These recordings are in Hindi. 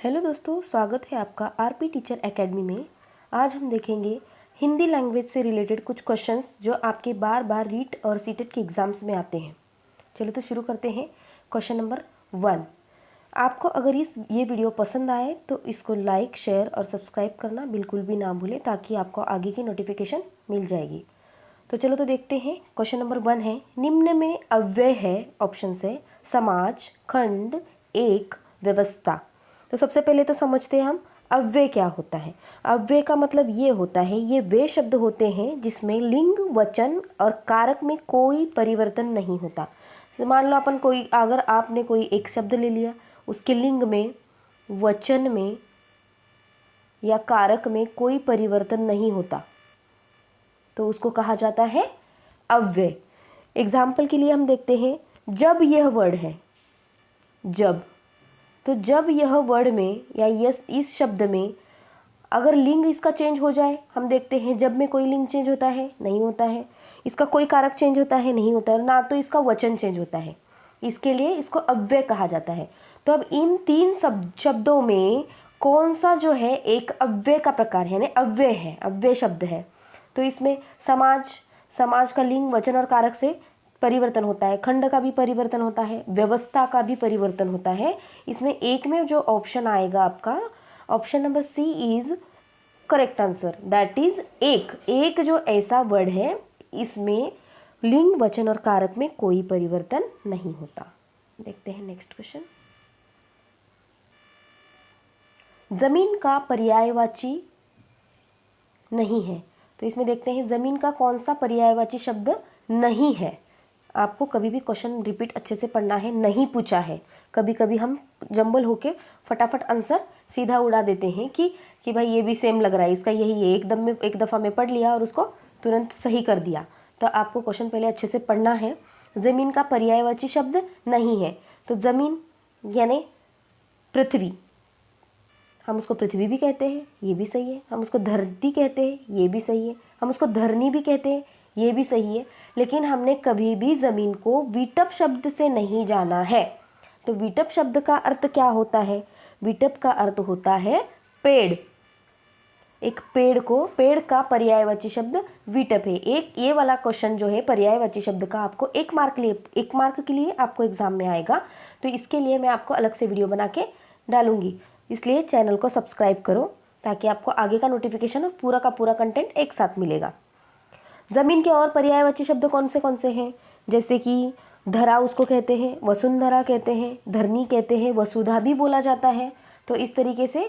हेलो दोस्तों, स्वागत है आपका आरपी टीचर एकेडमी में। आज हम देखेंगे हिंदी लैंग्वेज से रिलेटेड कुछ क्वेश्चंस जो आपके बार बार रीट और सीटेट के एग्ज़ाम्स में आते हैं। चलो तो शुरू करते हैं। Question number 1। आपको अगर ये वीडियो पसंद आए तो इसको लाइक, शेयर और सब्सक्राइब करना बिल्कुल भी ना भूलें ताकि आपको आगे की नोटिफिकेशन मिल जाएगी। तो चलो तो देखते हैं। क्वेश्चन नंबर 1 है, निम्न में अव्यय है। ऑप्शन है समाज, खंड, एक, व्यवस्था। तो सबसे पहले तो समझते हैं हम अव्यय क्या होता है। अव्यय का मतलब ये होता है, ये वे शब्द होते हैं जिसमें लिंग, वचन और कारक में कोई परिवर्तन नहीं होता। तो मान लो अगर आपने कोई एक शब्द ले लिया, उसके लिंग में, वचन में या कारक में कोई परिवर्तन नहीं होता तो उसको कहा जाता है अव्यय। एग्जाम्पल के लिए हम देखते हैं, जब यह वर्ड है, जब। तो जब यह वर्ड में या इस शब्द में अगर लिंग इसका चेंज हो जाए, हम देखते हैं जब में कोई लिंग चेंज होता है, नहीं होता है। इसका कोई कारक चेंज होता है, नहीं होता है। ना तो इसका वचन चेंज होता है, इसके लिए इसको अव्यय कहा जाता है। तो अब इन तीन शब्दों में कौन सा जो है एक अव्यय का प्रकार है, यानी अव्यय है, अव्यय शब्द है। तो इसमें समाज का लिंग, वचन और कारक से परिवर्तन होता है, खंड का भी परिवर्तन होता है, व्यवस्था का भी परिवर्तन होता है। इसमें एक में जो ऑप्शन आएगा आपका, option number C is correct answer, that is एक जो ऐसा वर्ड है इसमें लिंग, वचन और कारक में कोई परिवर्तन नहीं होता। देखते हैं नेक्स्ट क्वेश्चन। जमीन का पर्यायवाची नहीं है। तो इसमें देखते हैं जमीन का कौन सा पर्यायवाची शब्द नहीं है। आपको कभी भी क्वेश्चन रिपीट अच्छे से पढ़ना है, नहीं पूछा है। कभी कभी हम जंबल होके फटाफट आंसर सीधा उड़ा देते हैं कि भाई ये भी सेम लग रहा है, इसका यही है, एक दफ़ा में पढ़ लिया और उसको तुरंत सही कर दिया। तो आपको क्वेश्चन पहले अच्छे से पढ़ना है। ज़मीन का पर्यायवाची शब्द नहीं है, तो ज़मीन यानी पृथ्वी, हम उसको पृथ्वी भी कहते हैं, ये भी सही है। हम उसको धरती कहते हैं, ये भी सही है। हम उसको धरनी भी कहते हैं, ये भी सही है। लेकिन हमने कभी भी ज़मीन को विटप शब्द से नहीं जाना है। तो विटप शब्द का अर्थ क्या होता है? विटप का अर्थ होता है पेड़। एक पेड़ का पर्यायवाची शब्द विटप है। एक ये वाला क्वेश्चन जो है पर्यायवाची शब्द का, आपको एक मार्क के लिए आपको एग्जाम में आएगा। तो इसके लिए मैं आपको अलग से वीडियो बना के डालूंगी, इसलिए चैनल को सब्सक्राइब करो ताकि आपको आगे का नोटिफिकेशन और पूरा का पूरा कंटेंट एक साथ मिलेगा। ज़मीन के और पर्यायवाची शब्द कौन से हैं? जैसे कि धरा उसको कहते हैं, वसुंधरा कहते हैं, धरनी कहते हैं, वसुधा भी बोला जाता है। तो इस तरीके से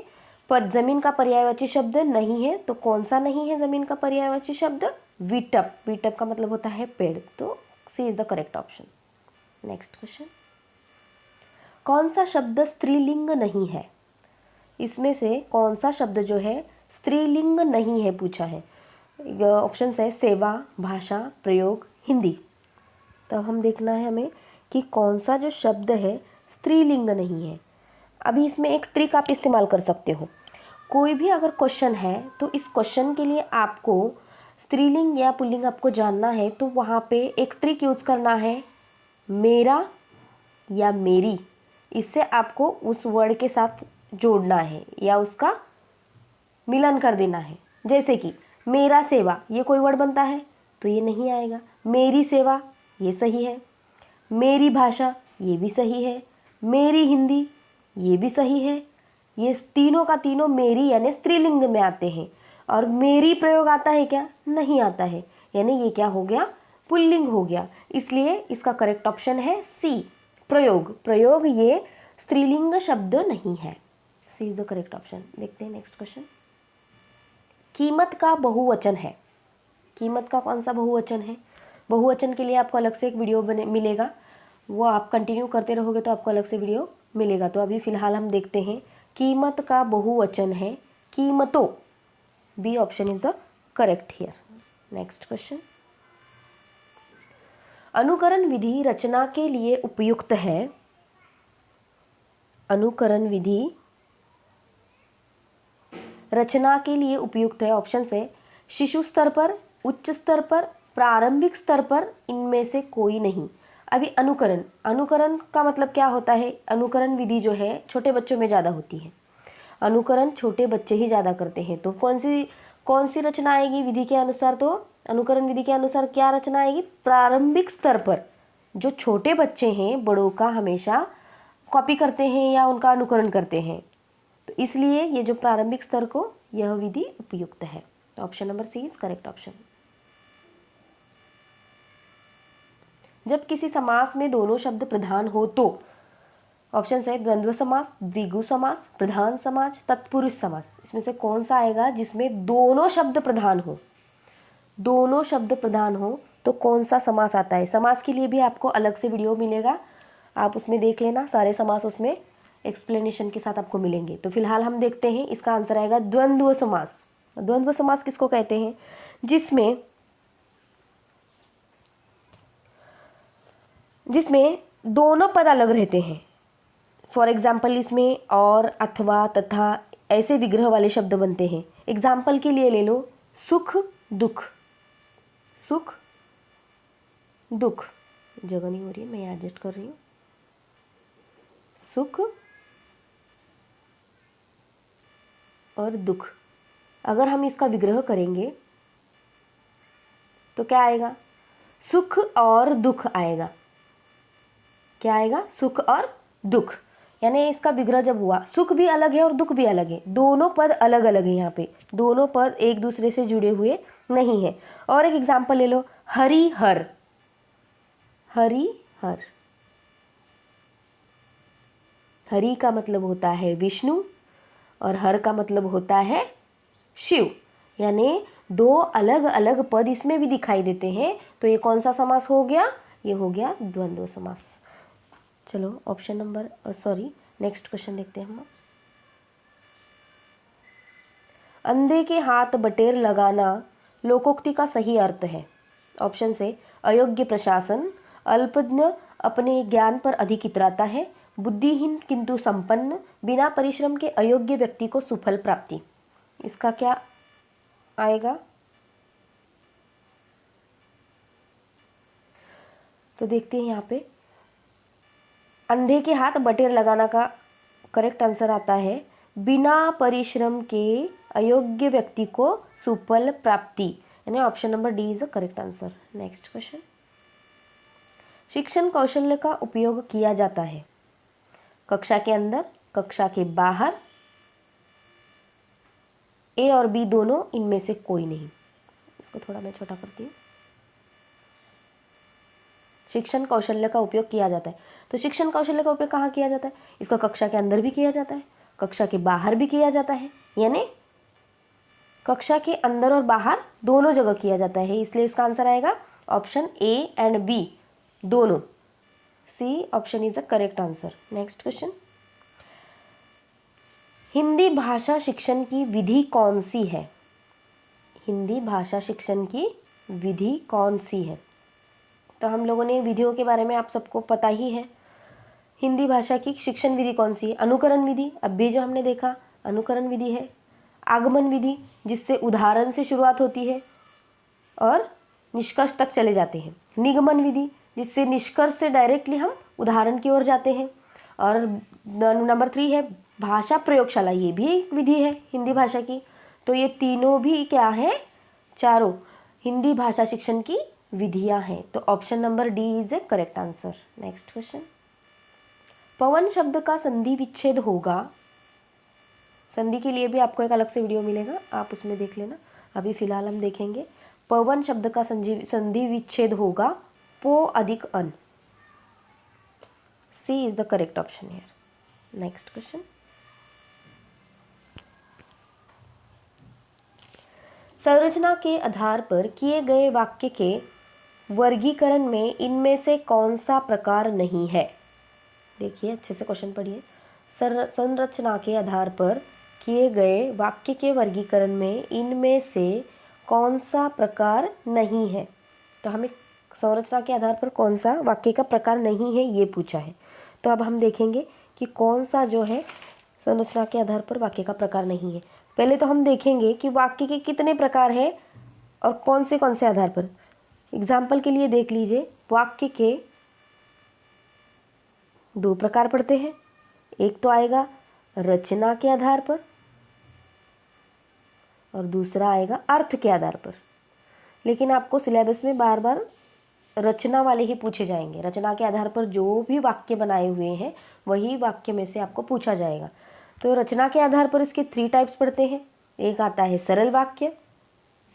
ज़मीन का पर्यायवाची शब्द नहीं है। तो कौन सा नहीं है ज़मीन का पर्यायवाची शब्द? विटप। विटप का मतलब होता है पेड़। तो C is the correct option. Next question, कौन सा शब्द स्त्रीलिंग नहीं है? इसमें से कौन सा शब्द जो है स्त्रीलिंग नहीं है पूछा है। ऑप्शन है सेवा, भाषा, प्रयोग, हिंदी। तब हम देखना है हमें कि कौन सा जो शब्द है स्त्रीलिंग नहीं है। अभी इसमें एक ट्रिक आप इस्तेमाल कर सकते हो। कोई भी अगर क्वेश्चन है तो इस क्वेश्चन के लिए आपको स्त्रीलिंग या पुल्लिंग आपको जानना है, तो वहाँ पे एक ट्रिक यूज़ करना है, मेरा या मेरी। इससे आपको उस वर्ड के साथ जोड़ना है या उसका मिलन कर देना है। जैसे कि मेरा सेवा, ये कोई वर्ड बनता है तो ये नहीं आएगा। मेरी सेवा, ये सही है। मेरी भाषा, ये भी सही है। मेरी हिंदी, ये भी सही है। ये तीनों का तीनों मेरी यानी स्त्रीलिंग में आते हैं। और मेरी प्रयोग आता है क्या? नहीं आता है, यानी ये क्या हो गया? पुल्लिंग हो गया। इसलिए इसका करेक्ट ऑप्शन है सी, प्रयोग। प्रयोग ये स्त्रीलिंग शब्द नहीं है। सी इज द करेक्ट ऑप्शन। देखते हैं नेक्स्ट क्वेश्चन। कीमत का बहुवचन है। कीमत का कौन सा बहुवचन है? बहुवचन के लिए आपको अलग से एक वीडियो मिलेगा, वो आप कंटिन्यू करते रहोगे तो आपको अलग से वीडियो मिलेगा। तो अभी फ़िलहाल हम देखते हैं, कीमत का बहुवचन है कीमतों। B option is the correct here. Next question, अनुकरण विधि रचना के लिए उपयुक्त है। अनुकरण विधि रचना के लिए उपयुक्त है। ऑप्शन है शिशु स्तर पर, उच्च स्तर पर, प्रारंभिक स्तर पर, इनमें से कोई नहीं। अभी अनुकरण का मतलब क्या होता है? अनुकरण विधि जो है छोटे बच्चों में ज़्यादा होती है। अनुकरण छोटे बच्चे ही ज़्यादा करते हैं। तो कौन सी रचना आएगी विधि के अनुसार? तो अनुकरण विधि के अनुसार क्या रचना आएगी? प्रारंभिक स्तर पर जो छोटे बच्चे हैं बड़ों का हमेशा कॉपी करते हैं या उनका अनुकरण करते हैं, तो इसलिए ये जो प्रारंभिक स्तर को यह विधि उपयुक्त है। तो option number C is correct option. जब किसी समास में दोनों शब्द प्रधान हो तो ऑप्शन है द्वंद्व समास, द्विगु समास, प्रधान समास, तत्पुरुष समास। इसमें से कौन सा आएगा जिसमें दोनों शब्द प्रधान हो? दोनों शब्द प्रधान हो तो कौन सा समास आता है? समास के लिए भी आपको अलग से वीडियो मिलेगा, आप उसमें देख लेना, सारे समास उसमें एक्सप्लेनेशन के साथ आपको मिलेंगे। तो फिलहाल हम देखते हैं, इसका आंसर आएगा द्वंद्व समास। द्वंद्व समास किसको कहते हैं? जिसमें दोनों पद अलग रहते हैं। फॉर एग्जाम्पल इसमें और, अथवा, तथा ऐसे विग्रह वाले शब्द बनते हैं। एग्जाम्पल के लिए ले लो सुख दुख। सुख दुख, जगह नहीं हो रही है, मैं एडजस्ट कर रही हूँ। सुख और दुख, अगर हम इसका विग्रह करेंगे तो क्या आएगा? सुख और दुख आएगा। क्या आएगा? सुख और दुख। यानी इसका विग्रह जब हुआ, सुख भी अलग है और दुख भी अलग है, दोनों पद अलग अलग है। यहाँ पे दोनों पद एक दूसरे से जुड़े हुए नहीं है। और एक एग्जाम्पल ले लो हरि हर। हरि हर, हरि का मतलब होता है विष्णु और हर का मतलब होता है शिव। यानी दो अलग अलग पद इसमें भी दिखाई देते हैं। तो ये कौन सा समास हो गया? ये हो गया द्वंद्व समास। चलो ऑप्शन नंबर नेक्स्ट क्वेश्चन देखते हैं हम। अंधे के हाथ बटेर लगाना लोकोक्ति का सही अर्थ है। ऑप्शन से अयोग्य प्रशासन, अल्पज्ञ अपने ज्ञान पर अधिक इतराता है, बुद्धिहीन किंतु संपन्न, बिना परिश्रम के अयोग्य व्यक्ति को सुफल प्राप्ति। इसका क्या आएगा? तो देखते हैं यहाँ पे अंधे के हाथ बटेर लगाना का करेक्ट आंसर आता है बिना परिश्रम के अयोग्य व्यक्ति को सुफल प्राप्ति, यानी option number D is the correct answer. Next question, शिक्षण कौशल्य का उपयोग किया जाता है कक्षा के अंदर, कक्षा के बाहर, ए और बी दोनों, इनमें से कोई नहीं। इसको थोड़ा मैं छोटा करती हूँ। शिक्षण कौशल्य का उपयोग किया जाता है, तो शिक्षण कौशल्य का उपयोग कहाँ किया जाता है? इसका कक्षा के अंदर भी किया जाता है, कक्षा के बाहर भी किया जाता है, यानी कक्षा के अंदर और बाहर दोनों जगह किया जाता है। इसलिए इसका आंसर आएगा ऑप्शन ए एंड बी दोनों। C option is the correct answer. Next question, Hindi भाषा शिक्षण की विधि कौन सी है? हिंदी भाषा शिक्षण की विधि कौन सी है? तो हम लोगों ने विधियों के बारे में आप सबको पता ही है। हिंदी भाषा की शिक्षण विधि कौन सी है? अनुकरण विधि, अभी जो हमने देखा अनुकरण विधि है। आगमन विधि, जिससे उदाहरण से शुरुआत होती है और निष्कर्ष तक चले जाते हैं। निगमन विधि, जिससे निष्कर्ष से डायरेक्टली हम उदाहरण की ओर जाते हैं। और नंबर 3 है भाषा प्रयोगशाला, ये भी एक विधि है हिंदी भाषा की। तो ये तीनों भी क्या है? चारों हिंदी भाषा शिक्षण की विधियां हैं। तो option number D is a correct answer. Next question, पवन शब्द का संधि विच्छेद होगा। संधि के लिए भी आपको एक अलग से वीडियो मिलेगा, आप उसमें देख लेना। अभी फिलहाल हम देखेंगे पवन शब्द का संधि विच्छेद होगा पो अधिक अन। C is the correct option here. Next question, संरचना के आधार पर किए गए वाक्य के वर्गीकरण में इनमें से कौन सा प्रकार नहीं है? देखिए अच्छे से क्वेश्चन पढ़िए। संरचना के आधार पर किए गए वाक्य के वर्गीकरण में इनमें से कौन सा प्रकार नहीं है? तो हमें संरचना के आधार पर कौन सा वाक्य का प्रकार नहीं है ये पूछा है। तो अब हम देखेंगे कि कौन सा जो है संरचना के आधार पर वाक्य का प्रकार नहीं है। पहले तो हम देखेंगे कि वाक्य के कितने प्रकार हैं और कौन से आधार पर। एग्जाम्पल के लिए देख लीजिए, वाक्य के 2 प्रकार पढ़ते हैं। एक तो आएगा रचना के आधार पर और दूसरा आएगा अर्थ के आधार पर। लेकिन आपको सिलेबस में बार बार रचना वाले ही पूछे जाएंगे। रचना के आधार पर जो भी वाक्य बनाए हुए हैं वही वाक्य में से आपको पूछा जाएगा। तो रचना के आधार पर इसके 3 टाइप्स पढ़ते हैं। एक आता है सरल वाक्य,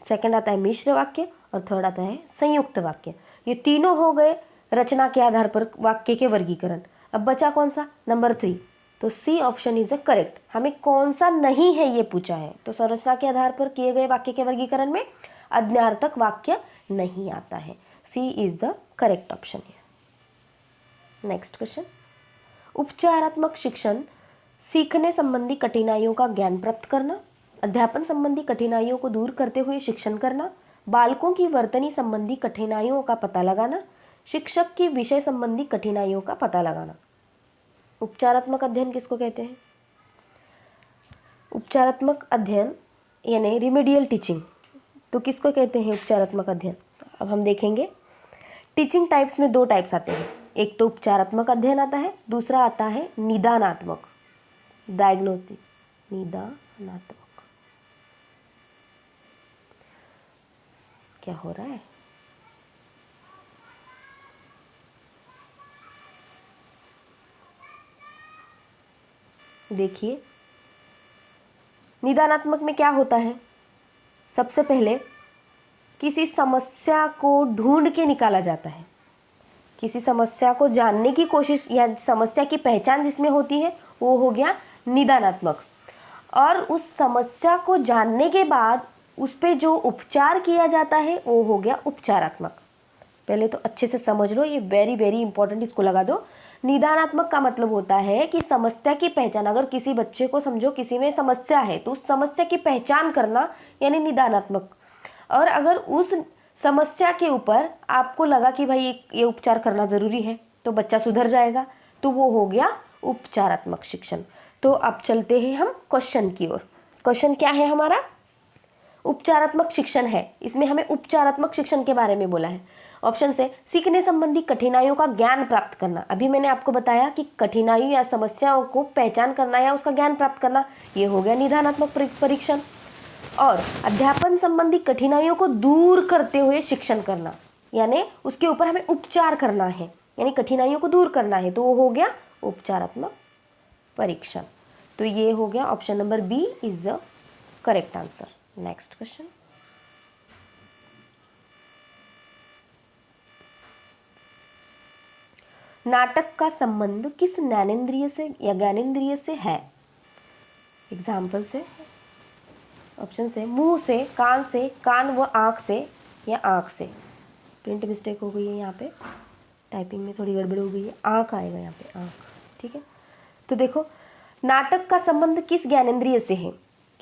सेकंड आता है मिश्र वाक्य और थर्ड आता है संयुक्त वाक्य। ये तीनों हो गए रचना के आधार पर वाक्य के वर्गीकरण। अब बचा कौन सा? नंबर 3। तो C option is a correct. हमें कौन सा नहीं है ये पूछा है। तो संरचना के आधार पर किए गए वाक्य के वर्गीकरण में अज्ञार्थक वाक्य नहीं आता है। सी इज द करेक्ट ऑप्शन है। नेक्स्ट क्वेश्चन, उपचारात्मक शिक्षण सीखने संबंधी कठिनाइयों का ज्ञान प्राप्त करना, अध्यापन संबंधी कठिनाइयों को दूर करते हुए शिक्षण करना, बालकों की वर्तनी संबंधी कठिनाइयों का पता लगाना, शिक्षक की विषय संबंधी कठिनाइयों का पता लगाना। उपचारात्मक अध्ययन किसको कहते हैं? उपचारात्मक अध्ययन यानी रिमेडियल टीचिंग तो किसको कहते हैं उपचारात्मक अध्ययन? अब हम देखेंगे। टीचिंग टाइप्स में 2 टाइप्स आते हैं। एक तो उपचारात्मक अध्ययन आता है, दूसरा आता है निदानात्मक, डायग्नोस्टिक। निदानात्मक क्या हो रहा है? देखिए, निदानात्मक में क्या होता है? सबसे पहले किसी समस्या को ढूंढ के निकाला जाता है। किसी समस्या को जानने की कोशिश या समस्या की पहचान जिसमें होती है वो हो गया निदानात्मक। और उस समस्या को जानने के बाद उस पे जो उपचार किया जाता है वो हो गया उपचारात्मक। पहले तो अच्छे से समझ लो, ये वेरी वेरी इंपॉर्टेंट, इसको लगा दो। निदानात्मक का मतलब होता है कि समस्या की पहचान, अगर किसी बच्चे को समझो किसी में समस्या है तो उस समस्या की पहचान करना यानी निदानात्मक। और अगर उस समस्या के ऊपर आपको लगा कि भाई ये उपचार करना ज़रूरी है तो बच्चा सुधर जाएगा, तो वो हो गया उपचारात्मक शिक्षण। तो अब चलते हैं हम क्वेश्चन की ओर। क्वेश्चन क्या है हमारा? उपचारात्मक शिक्षण है, इसमें हमें उपचारात्मक शिक्षण के बारे में बोला है। ऑप्शन से सीखने संबंधी कठिनाइयों का ज्ञान प्राप्त करना। अभी मैंने आपको बताया कि कठिनाइयों या समस्याओं को पहचान करना या उसका ज्ञान प्राप्त करना, ये हो गया निदानात्मक परीक्षण। और अध्यापन संबंधी कठिनाइयों को दूर करते हुए शिक्षण करना, यानी उसके ऊपर हमें उपचार करना है, यानी कठिनाइयों को दूर करना है, तो वो हो गया उपचारात्मक परीक्षण। तो ये हो गया option number B is the correct answer. Next question, नाटक का संबंध किस ज्ञानेंद्रिय से या ज्ञानेंद्रिय से है? एग्जाम्पल से, ऑप्शन से मुंह से, कान से, कान व आँख से या आँख से। प्रिंट मिस्टेक हो गई है यहाँ पे, टाइपिंग में थोड़ी गड़बड़ हो गई है, आँख आएगा यहाँ पे, आँख। ठीक है, तो देखो नाटक का संबंध किस ज्ञानेंद्रिय से है?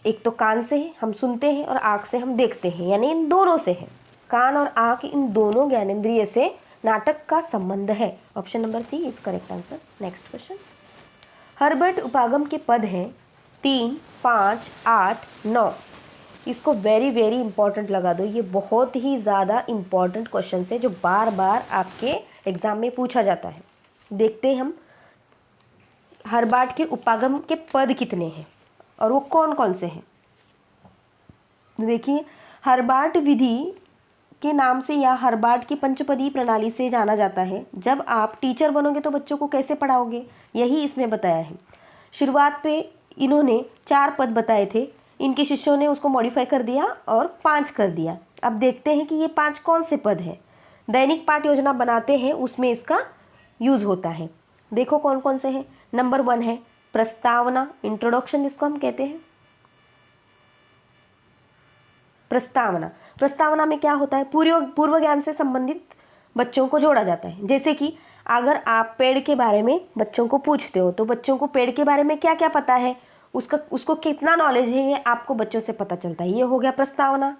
एक तो कान से है, हम सुनते हैं, और आँख से हम देखते हैं, यानी इन दोनों से है। कान और आँख इन दोनों ज्ञानेंद्रिय से नाटक का संबंध है। Option number C is correct answer. Next question, Herbart उपागम के पद हैं 3, 5, 8, 9। इसको वेरी वेरी इंपॉर्टेंट लगा दो, ये बहुत ही ज़्यादा इंपॉर्टेंट क्वेश्चन है जो बार बार आपके एग्जाम में पूछा जाता है। देखते हैं हम हर्बर्ट के उपागम के पद कितने हैं और वो कौन कौन से हैं। देखिए, हर्बर्ट विधि के नाम से या हर्बर्ट की पंचपदी प्रणाली से जाना जाता है। जब आप टीचर बनोगे तो बच्चों को कैसे पढ़ाओगे, यही इसमें बताया है। शुरुआत पे इन्होंने 4 पद बताए थे, इनके शिष्यों ने उसको मॉडिफाई कर दिया और 5 कर दिया। अब देखते हैं कि ये 5 कौन से पद हैं। दैनिक पाठ योजना बनाते हैं उसमें इसका यूज़ होता है। देखो कौन कौन से हैं। नंबर 1 है प्रस्तावना, इंट्रोडक्शन जिसको हम कहते हैं। प्रस्तावना, प्रस्तावना में क्या होता है? पूर्व ज्ञान से संबंधित बच्चों को जोड़ा जाता है। जैसे कि अगर आप पेड़ के बारे में बच्चों को पूछते हो तो बच्चों को पेड़ के बारे में क्या क्या पता है, उसको कितना नॉलेज है, ये आपको बच्चों से पता चलता है। ये हो गया प्रस्तावना।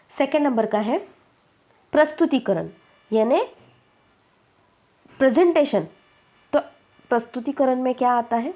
सेकंड नंबर का है प्रस्तुतिकरण, यानी प्रेजेंटेशन। तो प्रस्तुतिकरण में क्या आता है?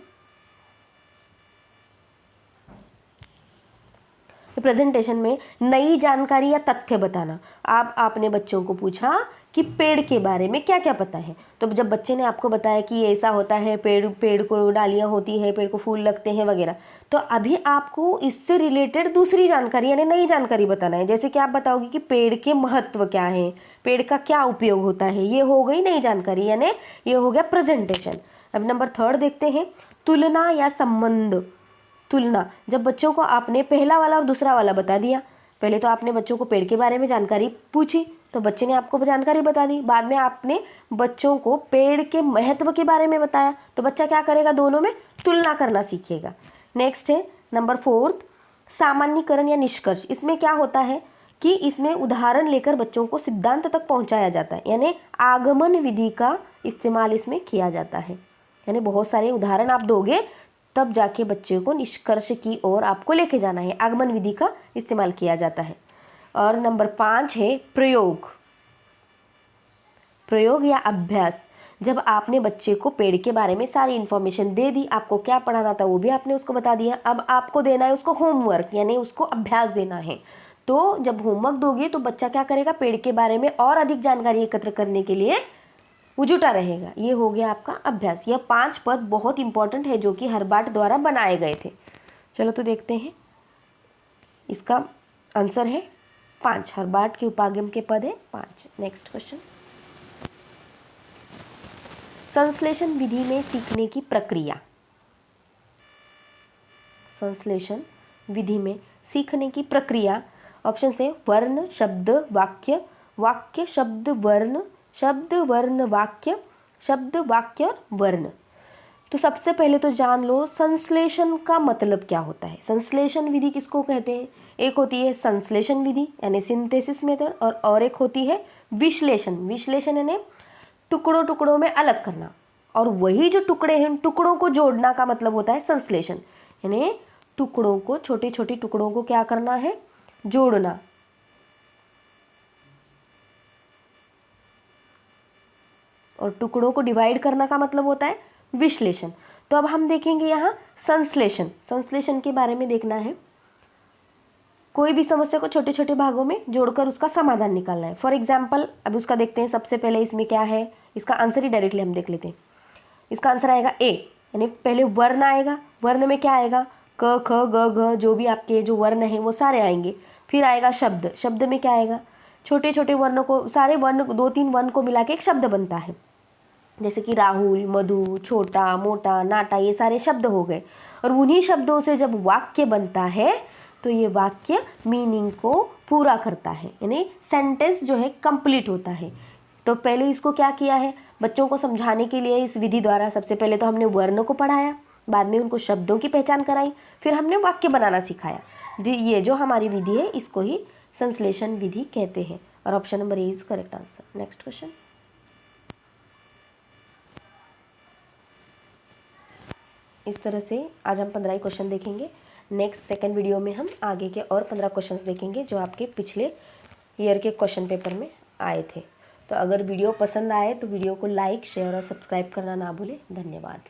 प्रेजेंटेशन में नई जानकारी या तथ्य बताना। आपने बच्चों को पूछा कि पेड़ के बारे में क्या क्या पता है, तो जब बच्चे ने आपको बताया कि ऐसा होता है, पेड़ को डालियाँ होती है, पेड़ को फूल लगते हैं वगैरह, तो अभी आपको इससे रिलेटेड दूसरी जानकारी यानी नई जानकारी बताना है। जैसे कि आप बताओगे कि पेड़ के महत्व क्या है, पेड़ का क्या उपयोग होता है, ये हो गई नई जानकारी, यानी ये हो गया प्रेजेंटेशन। अब नंबर 3 देखते हैं, तुलना या संबंध। तुलना, जब बच्चों को आपने पहला वाला और दूसरा वाला बता दिया, पहले तो आपने बच्चों को पेड़ के बारे में जानकारी पूछी तो बच्चे ने आपको जानकारी बता दी, बाद में आपने बच्चों को पेड़ के महत्व के बारे में बताया, तो बच्चा क्या करेगा, दोनों में तुलना करना सीखेगा। नेक्स्ट है नंबर 4, सामान्यीकरण या निष्कर्ष। इसमें क्या होता है कि इसमें उदाहरण लेकर बच्चों को सिद्धांत तक पहुंचाया जाता है, यानी आगमन विधि का इस्तेमाल इसमें किया जाता है। यानी बहुत सारे उदाहरण आप दोगे तब जाके बच्चे को निष्कर्ष की ओर आपको लेके जाना है, आगमन विधि का इस्तेमाल किया जाता है। और नंबर 5 है प्रयोग। प्रयोग या अभ्यास, जब आपने बच्चे को पेड़ के बारे में सारी इन्फॉर्मेशन दे दी, आपको क्या पढ़ाना था वो भी आपने उसको बता दिया, अब आपको देना है उसको होमवर्क यानी उसको अभ्यास देना है। तो जब होमवर्क दोगे तो बच्चा क्या करेगा, पेड़ के बारे में और अधिक जानकारी एकत्र करने के लिए वो जुटा रहेगा। ये हो गया आपका अभ्यास। यह 5 पद बहुत इंपॉर्टेंट है जो कि हर्बार्ट द्वारा बनाए गए थे। चलो तो देखते हैं, इसका आंसर है 5, हर्बार्ट के उपागम के पद है 5। नेक्स्ट क्वेश्चन, संश्लेषण विधि में सीखने की प्रक्रिया। संश्लेषण विधि में सीखने की प्रक्रिया, ऑप्शन है वर्ण शब्द वाक्य, वाक्य शब्द वर्ण, शब्द वर्ण वाक्य, शब्द वाक्य वर्ण। तो सबसे पहले तो जान लो संश्लेषण का मतलब क्या होता है। संश्लेषण विधि किसको कहते हैं, एक होती है संश्लेषण विधि यानी सिंथेसिस मेथड, और एक होती है विश्लेषण। विश्लेषण यानी टुकड़ों टुकड़ों में अलग करना, और वही जो टुकड़े हैं उन टुकड़ों को जोड़ना का मतलब होता है संश्लेषण। यानी टुकड़ों को, छोटे छोटे टुकड़ों को क्या करना है, जोड़ना। और टुकड़ों को डिवाइड करना का मतलब होता है विश्लेषण। तो अब हम देखेंगे यहाँ संश्लेषण। संश्लेषण के बारे में देखना है, कोई भी समस्या को छोटे छोटे भागों में जोड़कर उसका समाधान निकालना है। फॉर एग्जाम्पल अब उसका देखते हैं, सबसे पहले इसमें क्या है, इसका आंसर ही डायरेक्टली हम देख लेते हैं। इसका आंसर आएगा ए, यानी पहले वर्ण आएगा। वर्ण में क्या आएगा, क ख ग घ, जो भी आपके जो वर्ण हैं वो सारे आएंगे। फिर आएगा शब्द। शब्द में क्या आएगा, छोटे छोटे वर्णों को, सारे वर्ण 2-3 वर्ण को मिला के एक शब्द बनता है। जैसे कि राहुल, मधु, छोटा, मोटा, नाटा, ये सारे शब्द हो गए। और उन्हीं शब्दों से जब वाक्य बनता है तो ये वाक्य मीनिंग को पूरा करता है, यानी सेंटेंस जो है कंप्लीट होता है। तो पहले इसको क्या किया है, बच्चों को समझाने के लिए इस विधि द्वारा सबसे पहले तो हमने वर्ण को पढ़ाया, बाद में उनको शब्दों की पहचान कराई, फिर हमने वाक्य बनाना सिखाया। ये जो हमारी विधि है इसको ही संश्लेषण विधि कहते हैं। और option number A is correct answer. Next question, इस तरह से आज हम 15 क्वेश्चन देखेंगे। नेक्स्ट सेकंड वीडियो में हम आगे के और 15 क्वेश्चंस देखेंगे जो आपके पिछले ईयर के क्वेश्चन पेपर में आए थे। तो अगर वीडियो पसंद आए तो वीडियो को लाइक, शेयर और सब्सक्राइब करना ना भूलें। धन्यवाद।